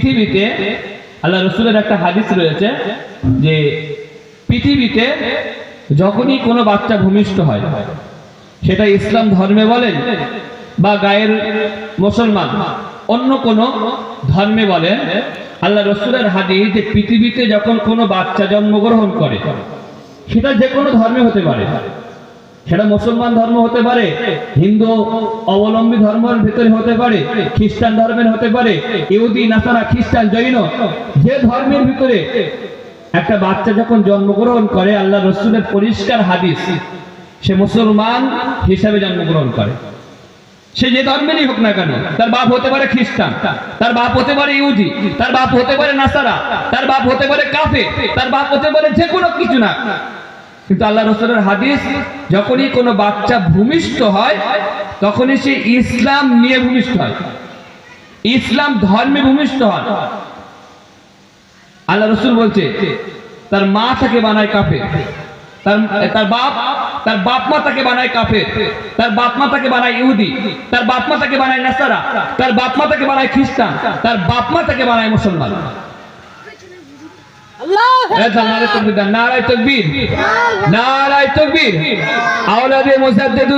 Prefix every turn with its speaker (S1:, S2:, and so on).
S1: পৃথিবীতে আল্লাহ রসুলের একটা হাদিস রয়েছে যে পৃথিবীতে যখনই কোনো বাচ্চা ভূমিষ্ঠ হয়, সেটা ইসলাম ধর্মে বলেন বা গায়ের মুসলমান অন্য কোনো ধর্মে বলেন, আল্লাহ রসুলের হাদিস যে পৃথিবীতে যখন কোনো বাচ্চা জন্মগ্রহণ করে, সেটা যে কোনো ধর্মে হতে পারে, সেটা মুসলমান ধর্ম হতে পারে, হিন্দু অবলম্বী ধর্মের ভিতরে হতে পারে, খ্রিস্টান ধর্মের হতে পারে, ইহুদি নাসারা খ্রিস্টান জৈন যে ধর্মের ভিতরে একটা বাচ্চা যখন জন্মগ্রহণ করে, আল্লাহ রসুলের পরিষ্কার হাদিস সে মুসলমান হিসাবে জন্মগ্রহণ করে। সে যে ধর্মেরই হোক না কেন, তার বাপ হতে পারে খ্রিস্টান, তার বাপ হতে পারে ইহুদি, তার বাপ হতে পারে নাসারা, তার বাপ হতে পারে কাফের, তার বাপ হতে পারে যে কোনো কিছু না, কিন্তু আল্লাহ রসুলের হাদিস যখনই কোনো বাচ্চা ভূমিষ্ঠ হয় তখনই সে ইসলাম নিয়ে ভূমিষ্ঠ হয়, ইসলাম ধর্মে ভূমিষ্ঠ হয়। আল্লাহ রসুল বলছে তার মা তাকে বানায় কাফের, তার বাপ মা তাকে বানায় কাফের, তার বাপ মা তাকে বানায় ইহুদি, তার বাপ মা তাকে বানায় নাসারা, তার বাপ মা তাকে বানায় খ্রিস্টান, তার বাপ মা তাকে বানায় মুসলমান। নারায়ে তাকবীর, নারায়ে তাকবীর, আওলাদে মুজাদ্দিদ।